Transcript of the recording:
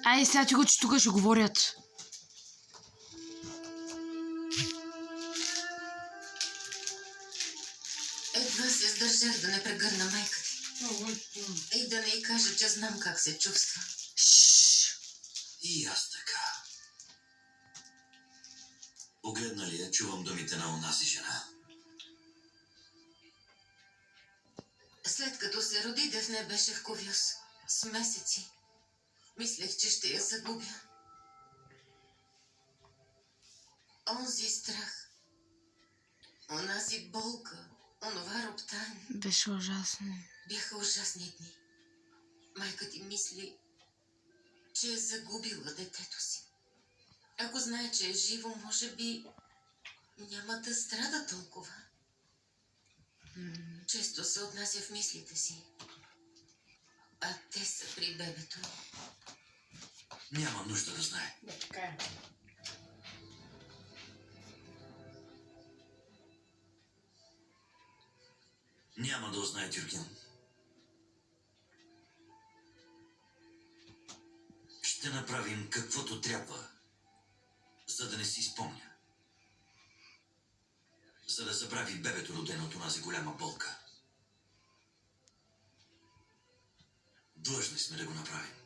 Ай, сега ти го, че тук ще говорят. Едва се сдържах да не прегърна майка ти. И да не й кажа, че знам как се чувства. И аз така. Погледна ли я, чувам думите на онази жена. След като се роди, Дефне беше в ковюс. С месеци. Мислех, че ще я загубя. Онзи страх. Онази болка. Онова роптание. Беше ужасно. Бяха ужасни дни. Майка ти мисли, че е загубила детето си. Ако знае, че е живо, може би няма да страда толкова. Често се отнася в мислите си. А те са при бебето. Няма нужда да знае. Да, така е. Няма да узнае Тюркин. Ще направим каквото трябва, за да не си спомня. За да забрави бебето, родено от онази голяма болка. Длъжни сме да го направим.